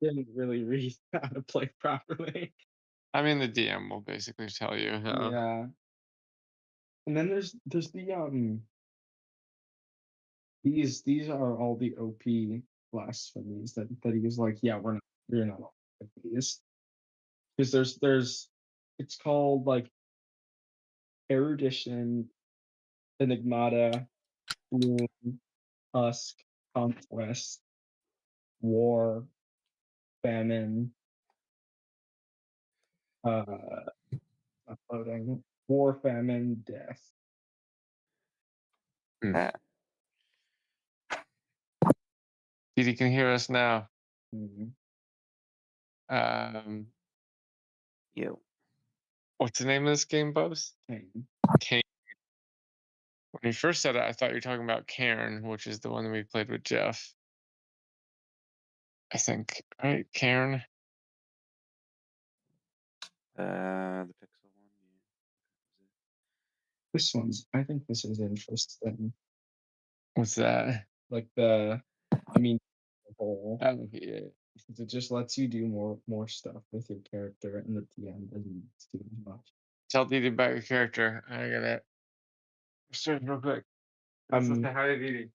didn't really read how to play properly. I mean, the DM will basically tell you how. Yeah. And then there's these are all the OP blasphemies that he was like, yeah, you're not all these. Because there's it's called like erudition, enigmata, gloom, husk, conquest, war, famine, uh uploading, war, famine, death. Hmm. Uh, Didi can hear us now. Mhm. Um, you. what's the name of this game, Bubs? Pain. Kane. When you first said it, I thought you were talking about Cairn, which is the one that we played with Jeff. I think, right? Cairn. The Pixel one. Yeah. I think this is interesting. What's that? Like I mean, the whole, Oh, yeah. because it just lets you do more stuff with your character, and the DM doesn't do as much. Tell Didi about your character. I gotta search real quick. Let's say I'm hi to Didi.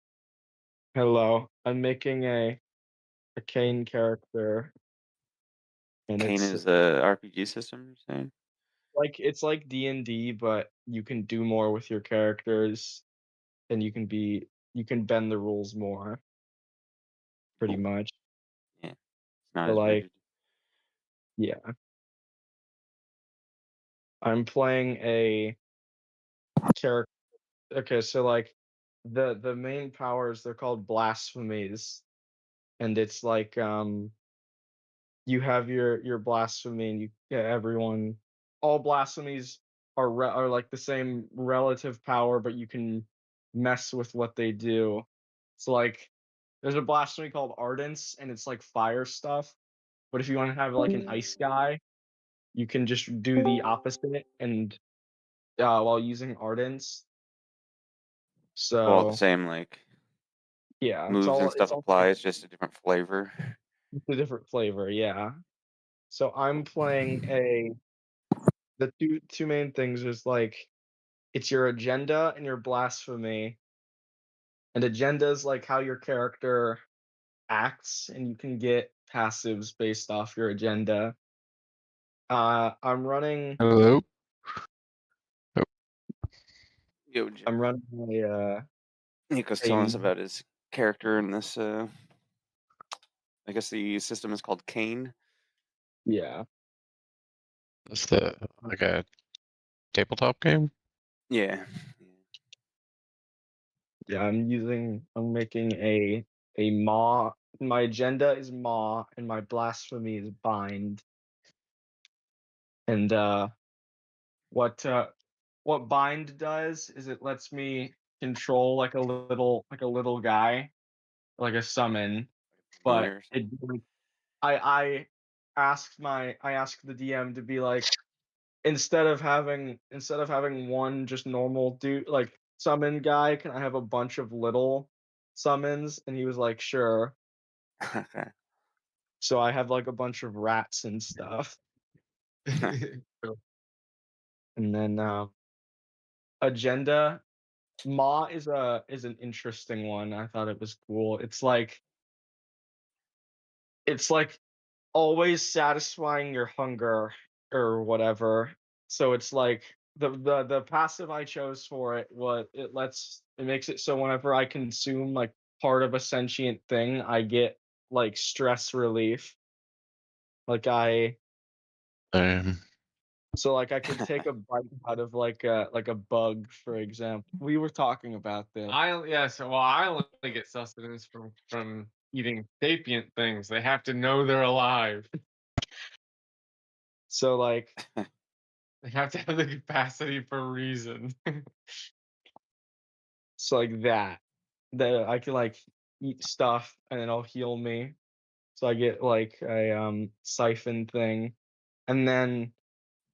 Hello. I'm making a Kane character, and Kane it's is a RPG system, you're saying? it's like D&D, but you can do more with your characters, and you can bend the rules more, pretty Cool. much. Yeah. It's not So as like, rigid. yeah, I'm playing a character. Okay, so like the main powers, they're called blasphemies, and it's like you have your blasphemy, and you yeah, everyone all blasphemies are like the same relative power, but you can mess with what they do. So like there's a blasphemy called Ardence, and it's like fire stuff. But if you want to have like an ice guy, you can just do the opposite and while using Ardence. So all the So same, like, yeah, moves and it's stuff all apply, it's just a different flavor. it's a different flavor, yeah. So I'm playing a the two main things is like it's your agenda and your blasphemy. And agenda is like how your character acts, and you can get passives based off your agenda. I'm running Hello. Oh, Yo, Jeff. I'm running Nico's a telling us about his character in this, I guess the system is called Kane. yeah. that's the like a tabletop game. Yeah. Yeah, I'm making a maw. My agenda is maw, and my blasphemy is bind. And what uh what bind does is it lets me control like a little guy, like a summon, but Familiar or it something. like, I I asked the DM to be like, instead of having one just normal dude like summon guy, can I have a bunch of little summons? And he was like, sure. Okay. So I have like a bunch of rats and stuff. And then agenda Ma is an interesting one. I thought it was cool. It's like always satisfying your hunger or whatever. So it's like the passive I chose for it, what it makes it so whenever I consume like part of a sentient thing, I get like stress relief. Like I Um, so like I could take a bite out of like a bug, for example. We were talking about this. I only get sustenance from eating sapient things. They have to know they're alive. So like They have to have the capacity for reason. like that I can like eat stuff and it'll heal me. So I get like a siphon thing. And then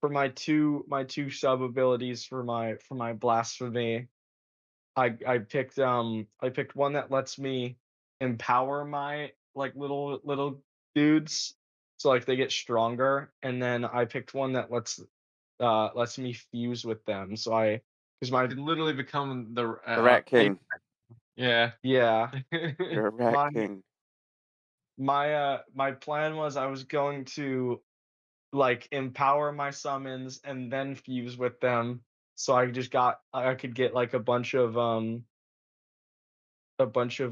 for my two sub abilities for my blasphemy, I picked one that lets me empower my like little dudes, so like they get stronger, and then I picked one that lets me fuse with them. So I because my Could literally become the The Rat ape. King. Yeah. yeah You're a Rat my King. my plan was I was going to like empower my summons and then fuse with them. So I could get like a bunch of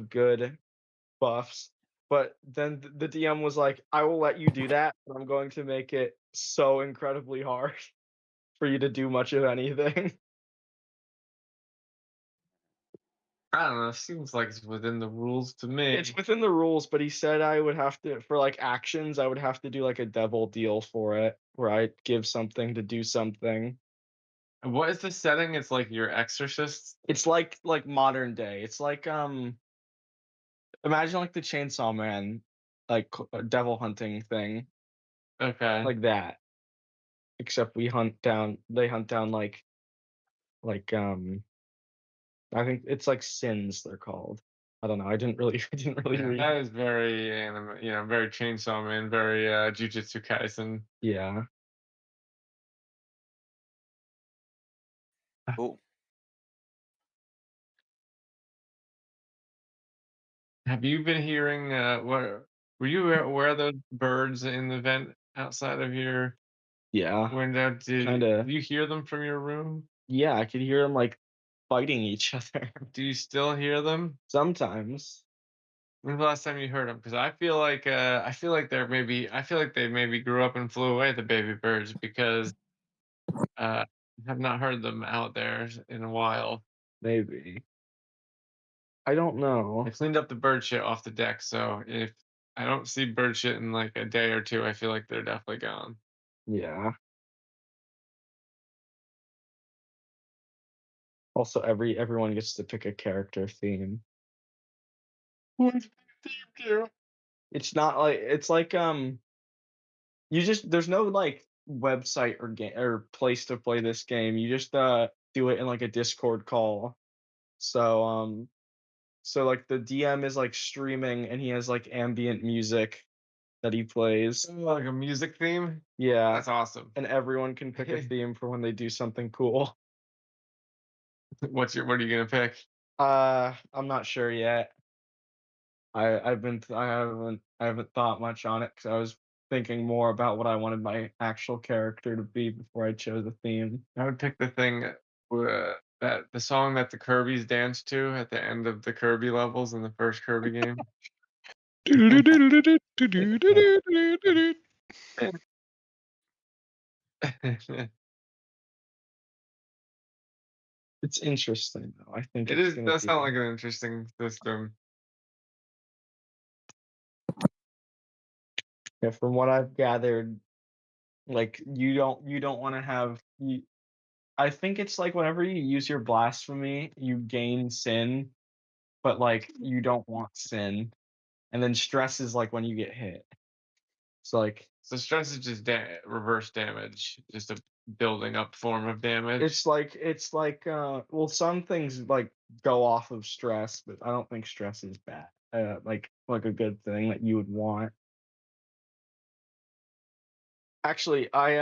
good buffs. But then the DM was like, "I will let you do that, but I'm going to make it so incredibly hard for you to do much of anything." I don't know. Seems like it's within the rules to me. It's within the rules, but he said I would have to for like actions, I would have to do like a devil deal for it, where I give something to do something. What is the setting? It's like your exorcist. It's like modern day. It's like imagine like the Chainsaw Man, like devil hunting thing, Okay. like that. Except they hunt down like I think it's like sins they're called. I don't know. I didn't really Yeah, read. that is very very Chainsaw Man, very Jujutsu Kaisen. Yeah. Cool. Have you been hearing what were you aware of those birds in the vent outside of your Yeah. window? Did Kinda. you hear them from your room? Yeah, I could hear them like fighting each other Do you still hear them? sometimes. When's the last time you heard them? Because I feel like they maybe grew up and flew away, the baby birds, because I have not heard them out there in a while. Maybe. I don't know. I cleaned up the bird shit off the deck, so if I don't see bird shit in like a day or two, I feel like they're definitely gone. Yeah. Also, everyone gets to pick a character theme. What do you do? It's not like it's like you just there's no like website or game or place to play this game. You just do it in like a Discord call. So so like the DM is like streaming and he has like ambient music that he plays. Oh, like a music theme? Yeah. That's awesome. And everyone can pick a theme for when they do something cool. What are you gonna pick? I'm not sure yet. I haven't thought much on it because I was thinking more about what I wanted my actual character to be before I chose a theme. I would pick the thing that the song that the Kirby's dance to at the end of the Kirby levels in the first Kirby game. It's interesting though. I think It it's is gonna does be sound like an interesting system. yeah, from what I've gathered, like you don't want to have you. I think it's like whenever you use your blasphemy, you gain sin, but like you don't want sin, and then stress is like when you get hit. It's like So stress is just reverse damage, just a building up form of damage. it's like well some things like go off of stress, but I don't think stress is bad. Like a good thing that you would want. Actually, I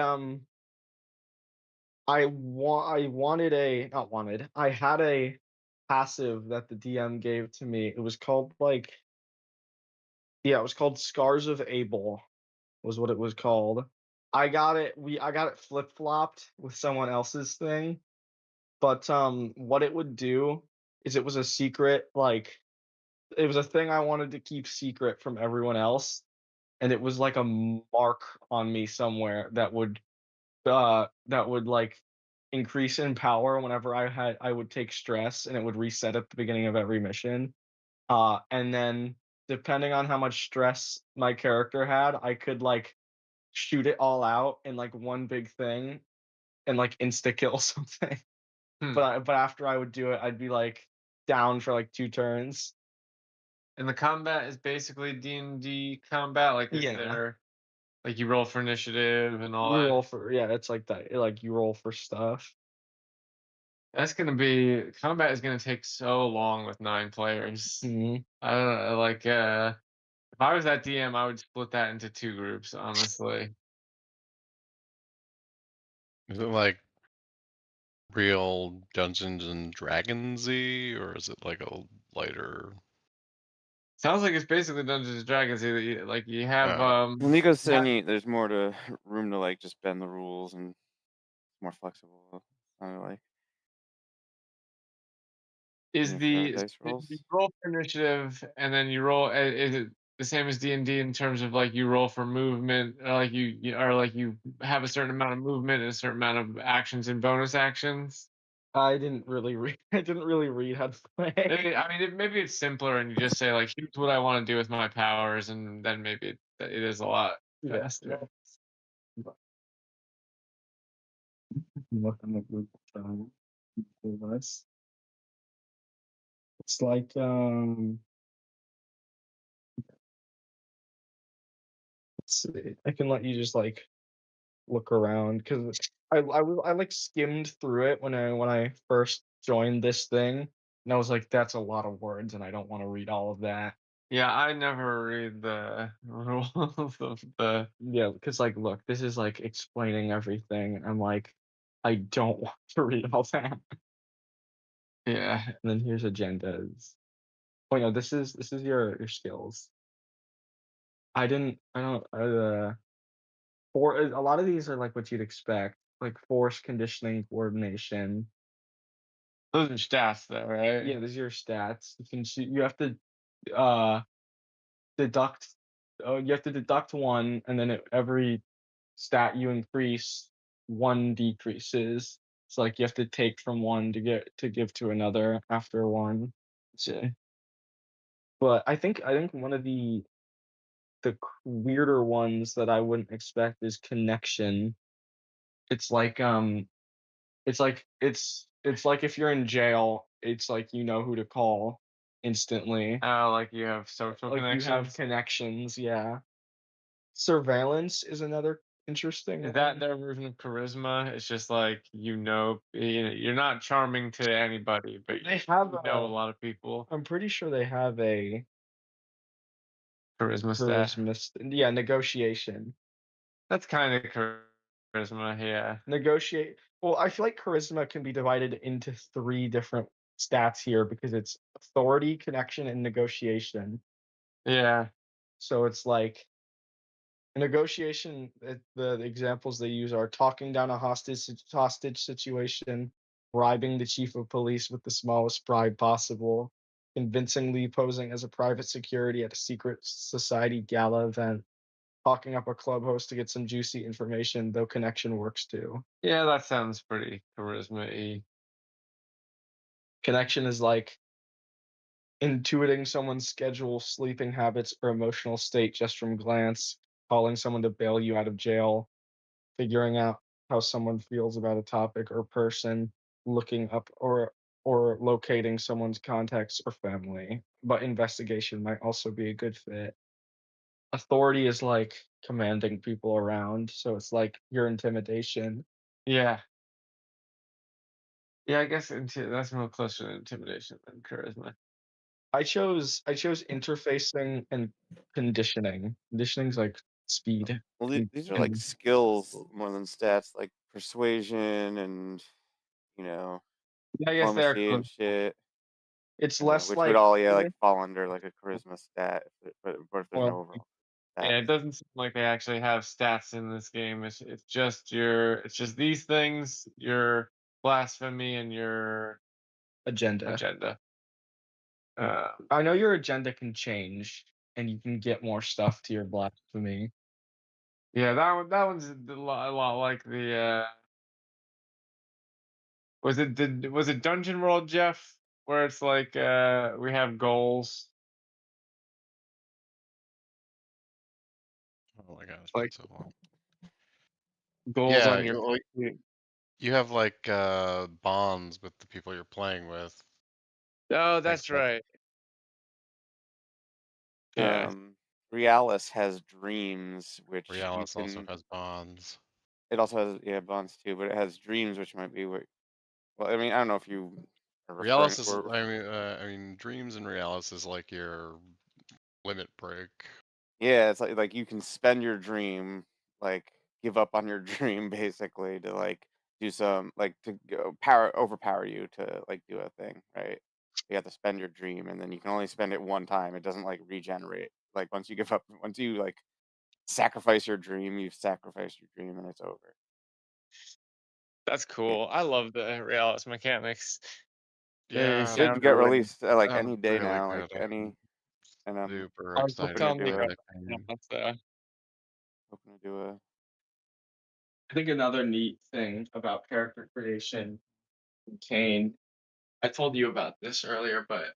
wanted a not wanted. I had a passive that the DM gave to me. It was called like yeah, it was called Scars of Abel was what it was called. I got it flip-flopped with someone else's thing. But what it would do is it was a secret like it was a thing I wanted to keep secret from everyone else, and it was like a mark on me somewhere that would like increase in power whenever I would take stress, and it would reset at the beginning of every mission. And then depending on how much stress my character had, I could like shoot it all out in like one big thing and like insta kill something. Hmm. But after I would do it, I'd be like down for like 2 turns. And the combat is basically D&D combat. Like, is Yeah. there like you roll for initiative and all You that? roll for yeah, it's like that. Like you roll for stuff. That's gonna combat is gonna take so long with 9 players. Mhm. I don't know, like If I was that DM, I would split that into 2 groups, honestly. Is it like real Dungeons and Dragons-y, or is it like a lighter? Sounds like it's basically Dungeons and Dragons. Like you have When you go you have- saying there's more to room to like just bend the rules and it's more flexible. Sounded like is for the dice you rolls. roll for initiative and then you roll. Is it the same as D&D in terms of like you roll for movement, or like you have a certain amount of movement and a certain amount of actions and bonus actions? I didn't really read. I didn't really read how to play. Maybe it's simpler and you just say like, here's what I want to do with my powers, and then maybe it is a lot Yes. faster. Looking at Google Drive. Nice. It's like let's see. I can let you just like look around because I like skimmed through it when I first joined this thing, and I was like, that's a lot of words, and I don't want to read all of that. Yeah, I never read the rules of the. Yeah, because like, look, this is like explaining everything, and I'm like, I don't want to read all that. Yeah, And then here's agendas. Oh no, this is your skills. I don't for a lot of these are like what you'd expect, like force, conditioning, coordination. those are stats, though, right? Yeah, these are your stats. You have to uh deduct you have to deduct one, and then every stat you increase, one decreases. So like you have to take from one to give to another after one. Let's see. But I think one of the weirder ones that I wouldn't expect is connection. It's like it's like if you're in jail, it's like you know who to call instantly. Oh, like you have social Like you have connections. connections, yeah. Surveillance is another interesting Is that one. their version of charisma? It's just like you're not charming to anybody, but They have you know a lot of people. I'm pretty sure they have a Charisma stat. yeah, negotiation. That's kind of charisma, yeah. Negotiate. Well, I feel like charisma can be divided into three different stats here because it's authority, connection, and negotiation. Yeah. So it's like negotiation. The examples they use are talking down a hostage situation, bribing the chief of police with the smallest bribe possible, convincingly posing as a private security at a secret society gala event, talking up a club host to get some juicy information, though connection works too. Yeah, that sounds pretty charisma-y. Connection is like intuiting someone's schedule, sleeping habits, or emotional state just from glance, calling someone to bail you out of jail, figuring out how someone feels about a topic or person, looking up or locating someone's contacts or family. But investigation might also be a good fit. Authority is like commanding people around, so it's like your intimidation. Yeah. Yeah, I guess that's more closer to intimidation than charisma. I chose interfacing and conditioning. Conditioning's like speed. Well, and these are like con- skills more than stats, like persuasion and you know Yeah, I guess they're diplomacy and close. shit, it's less which would like all like fall under like a charisma stat, but if there's no well, overall Yeah, stats. it doesn't seem like they actually have stats in this game. It's just these things, your blasphemy and your agenda. agenda. I know your agenda can change and you can get more stuff to your blasphemy. Yeah, that one's a lot like the was it Dungeon World, Jeff? Where it's like we have goals. Oh my gosh, it's Like been so long. goals Yeah, on your you have like bonds with the people you're playing with. Oh, Think that's that right. Yeah. Realis has dreams, which you Realis also can. has bonds. It also has bonds too, but it has dreams, which might be what. Well, I mean, I don't know if you are referring. Realis is, I mean, Dreams and Realis is like your limit break. Yeah, it's like you can spend your dream, like give up on your dream basically to like do some like to go overpower you to like do a thing, right? You have to spend your dream and then you can only spend it one time. It doesn't like regenerate. Like once you give up, once you like sacrifice your dream, you've sacrificed your dream and it's over. That's Yeah. cool. I love the Realis mechanics. They Yeah, Should sound get really released like I'm any day really now, like good. I'm any, and I'm super I was just hoping excited to telling do me for a about that game. that's hoping to do a I think another neat thing about character creation in Kane, I told you about this earlier, but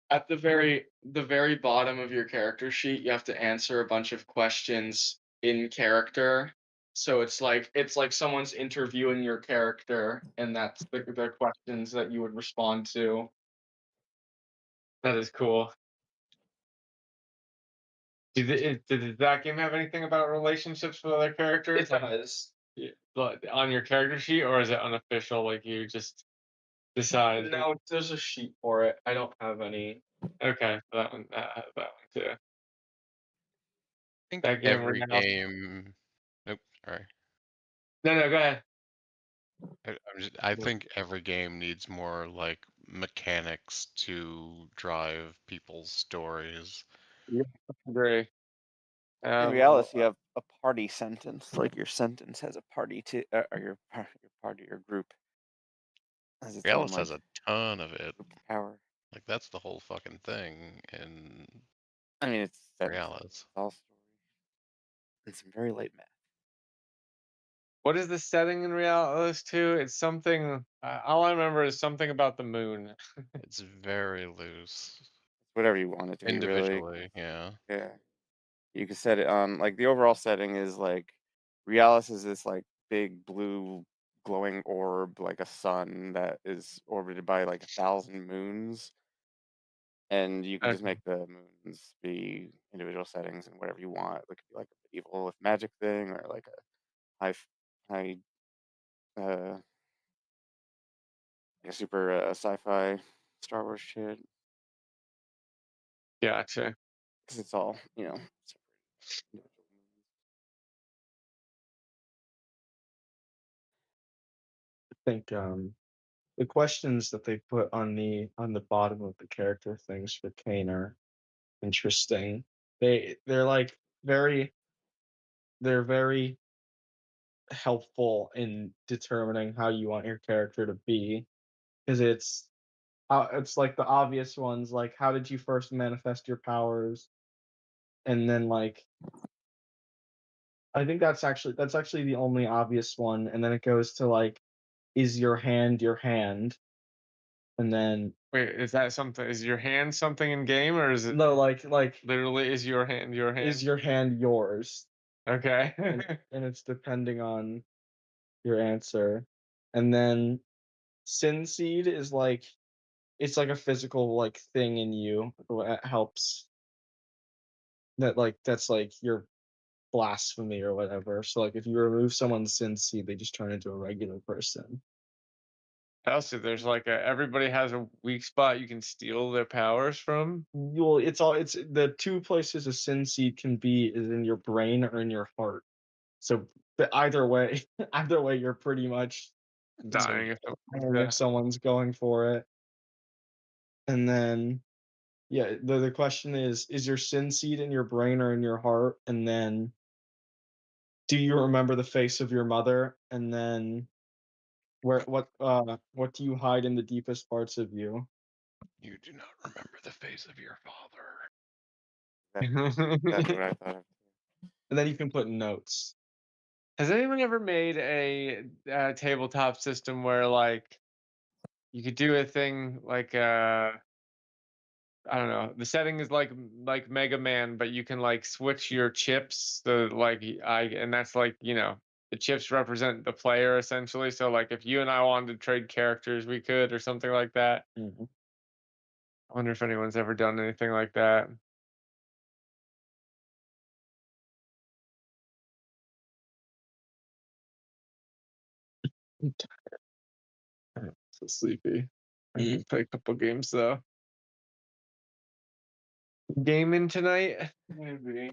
at the very bottom of your character sheet, you have to answer a bunch of questions in character. So it's like someone's interviewing your character, and that's the questions that you would respond to. That is cool. Did that game have anything about relationships with other characters? It does. Like, on your character sheet, or is it unofficial? Like you just decide? No, there's a sheet for it. I don't have any. Okay, that one too. I think That game every Realis. game. Nope, sorry. No, go ahead. I think every game needs more like mechanics to drive people's stories. Yeah, I agree. in Well, reality, you have a party sentence. Like your sentence has a party to, or your party or group has its own Realis like has a ton of it. power. Like that's the whole fucking thing in I mean, it's sentences. Realis. It's all story. It's some very late math. what is the setting in Realis 2? It's something. All I remember is something about the moon. It's very loose. It's whatever you want it to be, really. Individually, yeah. Yeah, you can set it on like the overall setting is like Realis is this like big blue glowing orb, like a sun that is orbited by like 1,000 moons. And you can just Okay. make the moons be individual settings and whatever you want. It could be like a medieval with magic thing, or like a high, uh, like a super sci-fi Star Wars shit. Gotcha. Because it's all separate individual moons. I think the questions that they put on the bottom of the character things for Kane are interesting. They're like very helpful in determining how you want your character to be, because it's like the obvious ones, like how did you first manifest your powers, and then like I think that's actually the only obvious one, and then it goes to like, is your hand your hand, and then Wait, is that something? Is your hand something in game, or is it no, like literally is your hand your hand? is your hand yours, Okay. and it's depending on your answer, and then sin seed is like it's like a physical like thing in you that helps, that's like your blasphemy or whatever. So like if you remove someone's sin seed, they just turn into a regular person. Also, there's like everybody has a weak spot you can steal their powers from. It's the two places a sin seed can be is in your brain or in your heart. So but either way, either way, you're pretty much Dying if if someone's going for it. And then yeah, the question is your sin seed in your brain or in your heart? And then do you remember the face of your mother? And then what do you hide in the deepest parts of you? You do not remember the face of your father. That's what I thought of. And then you can put notes. Has anyone ever made a tabletop system where like you could do a thing like I don't know. The setting is like Mega Man, but you can like switch your chips. So like and that's like the chips represent the player essentially. So like if you and I wanted to trade characters, we could or something like that. Mhm. I wonder if anyone's ever done anything like that. I'm so sleepy. I can play a couple games though. Gaming tonight? Maybe.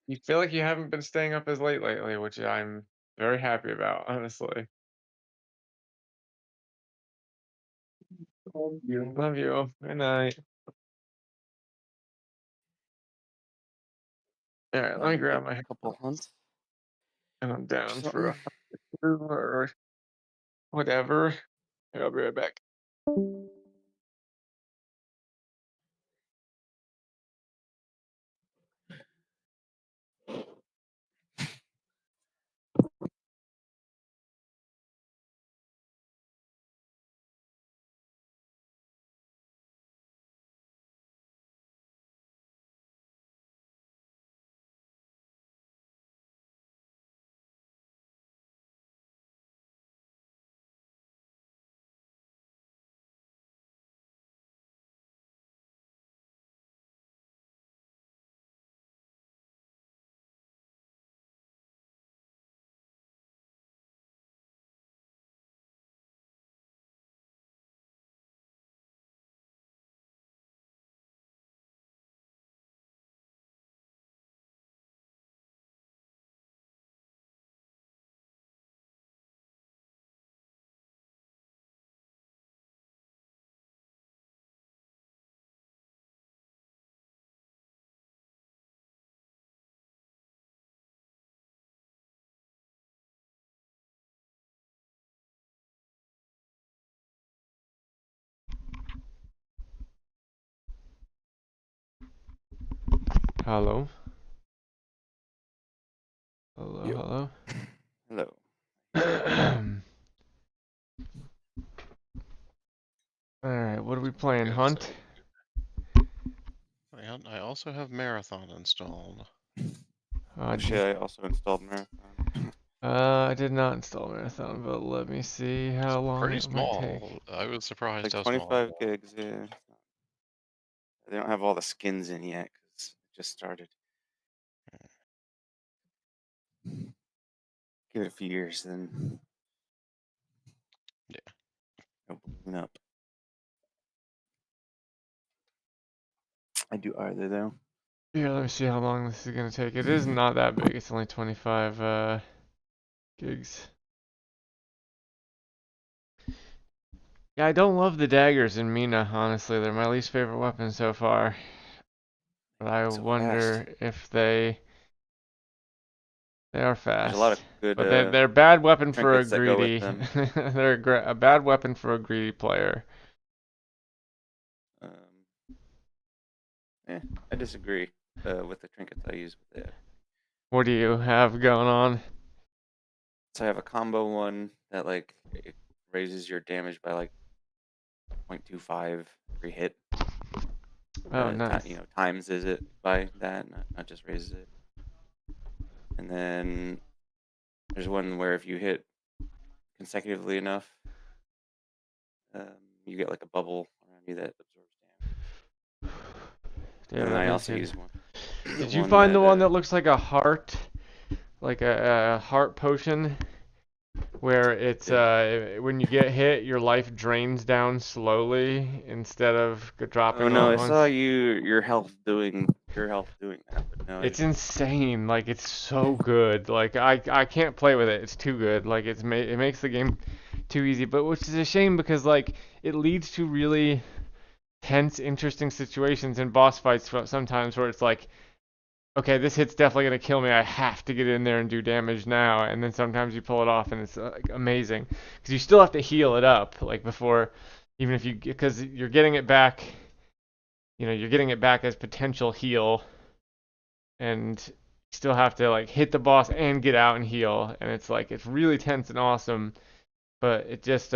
You feel like you haven't been staying up as late lately, which I'm very happy about, honestly. Love you. Love you. Good night. All right, let me grab my couple hunts. and I'm down Something. for a or whatever. I'll be right back. Hello. Hello. Hello. All right, what are we playing? Good Hunt? save. I also have Marathon installed. Actually, I also installed Marathon. I did not install Marathon, but let me see It's how long pretty it might take. small. I was surprised Like how small. 25 gigs, yeah. They don't have all the skins in yet because it just started. Give it a few years, then Yeah. it'll balloon up. I do either though. Yeah, let me see how long this is gonna take. It is not that big. It's only 25 gigs. Yeah, I don't love the daggers in Mina, honestly. They're my least favorite weapon so far. But I So wonder fast. if they are There's a lot of fast. good But they're a bad weapon for a trinkets that go with greedy. them. They're a bad weapon for a greedy player. I disagree with the trinkets I use with it. What do you have going on? So I have a combo one that like it raises your damage by like 0.25 every hit. Oh, nice. Times is it by that, not just raises it. And then there's one where if you hit consecutively enough, you get like a bubble around you that absorbs damage. Damn, And that I makes also it. use one. Did you find the one that looks like a heart? Like a heart potion? Where it's when you get hit, your life drains down slowly instead of dropping Oh no, all I at saw once. your health doing that, but no, It's insane. Like it's so good. Like I can't play with it. It's too good. Like it makes the game too easy. But which is a shame because like it leads to really tense, interesting situations in boss fights sometimes where it's like, okay, this hit's definitely gonna kill me. I have to get in there and do damage now. And then sometimes you pull it off, and it's like, amazing because you still have to heal it up, like before, even if because you're getting it back. You're getting it back as potential heal, and you still have to like hit the boss and get out and heal. And it's like it's really tense and awesome, but it just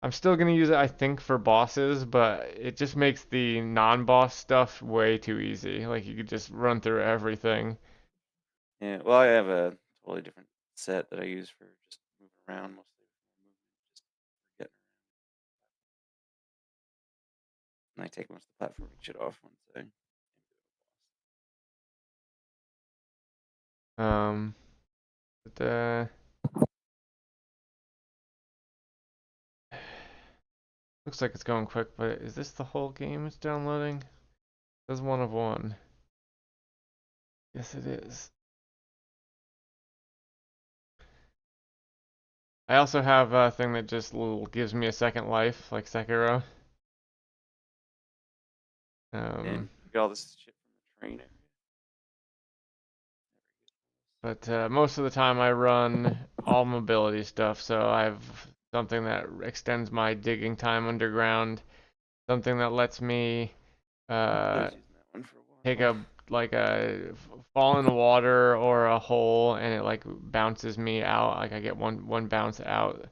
I'm still gonna use it, I think, for bosses, but it just makes the non-boss stuff way too easy. Like you could just run through everything. Yeah, well, I have a totally different set that I use for just moving around mostly. Just getting around. And I take most of the platforming shit off once I. But looks like it's going quick, but is this the whole game it's downloading? There's one of one. Yes, it is. I also have a thing that just gives me a second life, like Sekiro. And Um, you get all this shit from the train. but most of the time I run all mobility stuff, so I have something that extends my digging time underground, something that lets me I was using that one for a while. take a fall in the water or a hole, and it like bounces me out. Like I get one bounce out,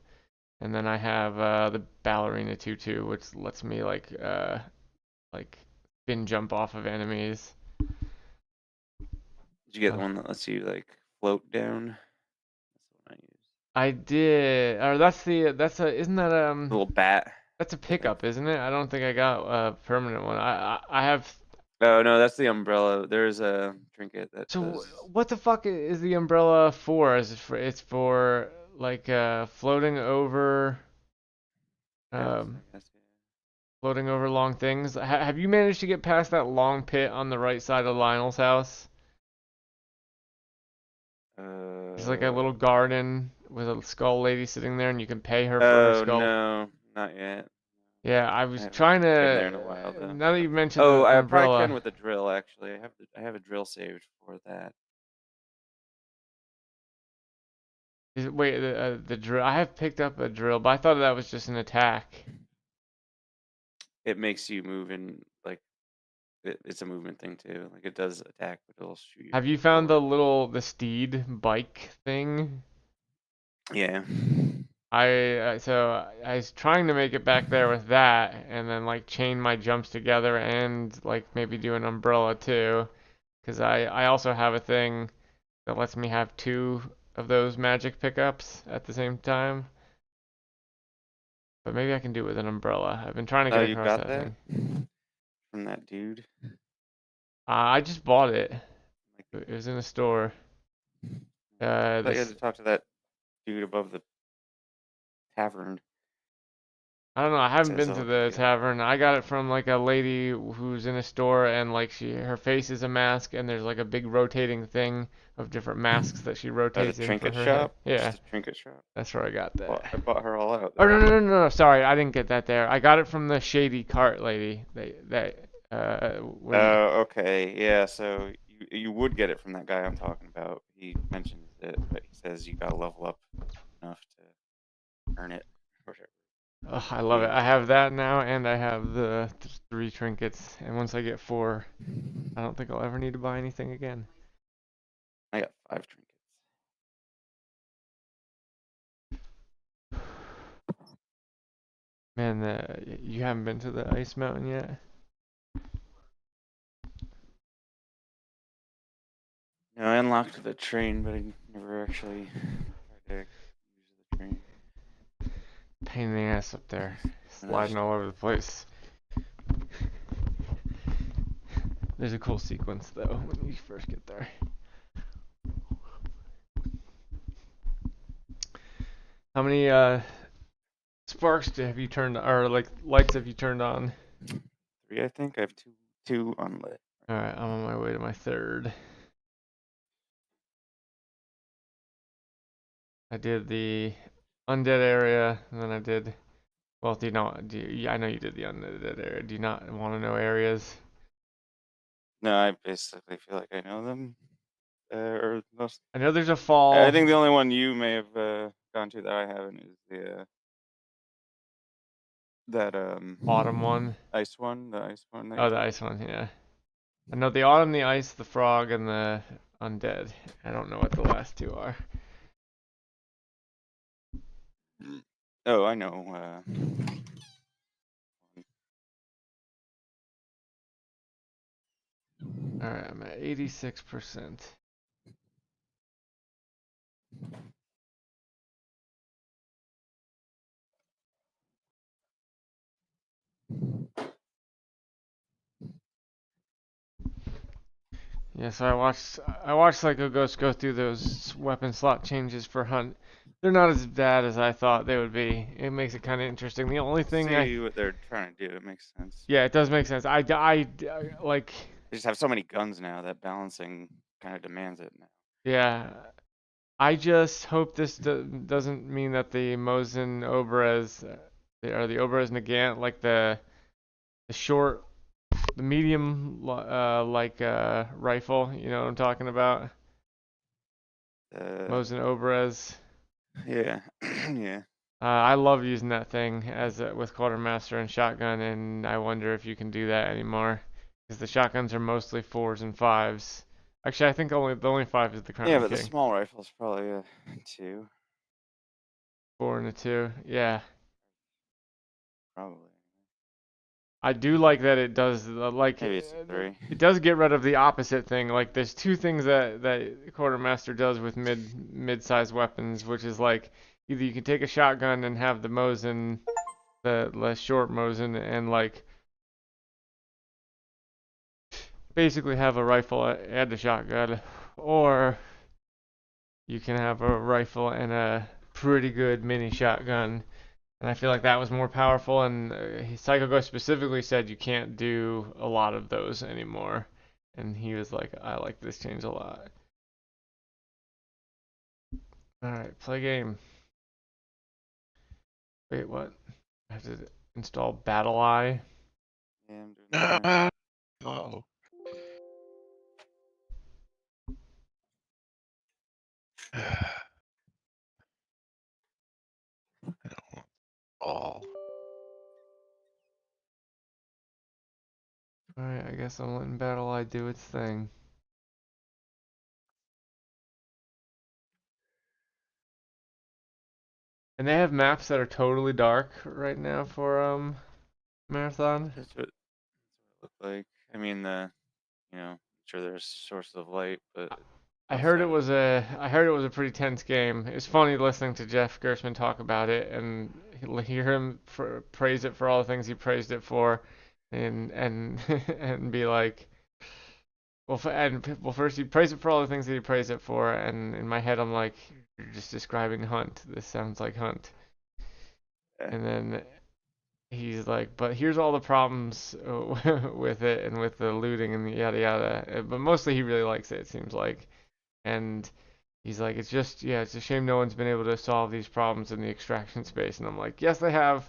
and then I have the ballerina tutu, which lets me like spin jump off of enemies. Did you get the one that lets you like float down? That's the one I use. I did, or isn't that The little bat. that's a pickup, isn't it? I don't think I got a permanent one. I have. Oh no, that's the umbrella. There's a trinket that So does. what the fuck is the umbrella for? Is it for? It's for like floating over. Yes, Um, I guess, yeah. floating over long things. Have you managed to get past that long pit on the right side of Lionel's house? There's like a little garden with a skull lady sitting there, and you can pay her for her Oh skull. no, not yet. Yeah, I was haven't trying been there in a to. while, though. Now that you mentioned Oh, the I probably umbrella, can with the drill. Actually, I have a drill saved for that. wait, the drill. I have picked up a drill, but I thought that was just an attack. It makes you move in like it's a movement thing too. Like it does attack, but it'll shoot you. Have you found the forward. steed bike thing? Yeah. So I was trying to make it back there with that, and then like chain my jumps together, and like maybe do an umbrella too, because I also have a thing that lets me have two of those magic pickups at the same time. But maybe I can do it with an umbrella. I've been trying to Oh, get you across got that that thing. from that dude. I just bought it. Like, It was in a store. I thought you had This to talk to that dude above the tavern. I don't know. I haven't Says been to I'll the give you. tavern. I got it from like a lady who's in a store, and like her face is a mask, and there's like a big rotating thing of different masks that she The rotates in for trinket her head. shop. Yeah, Just a trinket shop. that's where I got that. I bought her all out Oh there. no! Sorry, I didn't get that there. I got it from the shady cart lady. When Oh, okay. Yeah, so you would get it from that guy I'm talking about. He mentions it, but he says you gotta level up enough to earn it. For sure. oh, I love it. I have that now, and I have the 3 trinkets. And once I get 4, I don't think I'll ever need to buy anything again. I got 5 trinkets. Man, you haven't been to the ice mountain yet? No, I unlocked the train, but I never actually tried to use the train. Pain in the ass up there, sliding That's- all over the place. There's a cool sequence though when you first get there. How many sparks have you turned, or like lights have you turned on? 3, I think. I have two unlit. All right, I'm on my way to my 3rd. I did the undead area, and then I did. Well, I know you did the undead area. Do you not want to know areas? No, I basically feel like I know them. Or most. I know there's a fall. I think the only one you may have gone to that I haven't is the that Autumn one. ice one, the ice one. Oh, the ice one, yeah. I know the autumn, the ice, the frog, and the undead. I don't know what the last 2 are. Oh, I know. All right, I'm at 86%. Yeah, so I watched Psycho Ghost go through those weapon slot changes for Hunt. They're not as bad as I thought they would be. It makes it kind of interesting. The only thing See what they're trying to do. It makes sense. yeah, it does make sense. I like, They just have so many guns now that balancing kind of demands it now. yeah. I just hope this doesn't mean that the Mosin Oberez, or the Oberez Nagant, like the short, the medium, rifle. You know what I'm talking about? Mosin Oberez. Yeah, yeah. I love using that thing as with quartermaster and shotgun, and I wonder if you can do that anymore, because the shotguns are mostly 4s and 5s. Actually, I think the only 5 is the Crown Yeah, but the King. small rifle's probably a 2, 4 and a 2. Yeah. probably. I do like that it does Maybe it's a 3. it does get rid of the opposite thing. Like there's two things that quartermaster does with mid-sized weapons, which is like either you can take a shotgun and have the Mosin, the less short Mosin, and like basically have a rifle and a shotgun, or you can have a rifle and a pretty good mini shotgun. And I feel like that was more powerful, and Psycho Ghost specifically said you can't do a lot of those anymore. And he was like, I like this change a lot. Alright, play game. Wait, what? I have to install BattlEye. Yeah, I'm doing that now. Oh. I don't want all. Alright, I guess I'm letting BattlEye do its thing. And they have maps that are totally dark right now for Marathon. That's what it looked like. I mean, I'm sure there's sources of light, but I heard it outside of was a pretty tense game. It's funny listening to Jeff Gerstmann talk about it and hear him praise it for all the things he praised it for, and and be like, well, first he praised it for all the things that he praised it for, and in my head I'm like, you're just describing Hunt. This sounds like Hunt. Yeah. And then he's like, but here's all the problems with it and with the looting and yada yada. But mostly he really likes it, it seems like. And he's like, it's a shame no one's been able to solve these problems in the extraction space. And I'm like, yes, they have.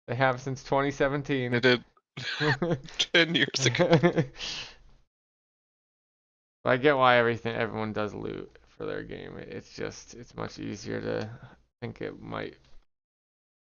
They have since 2017. They did 10 years ago. I get why everyone does loot for their game. It's much easier to think it might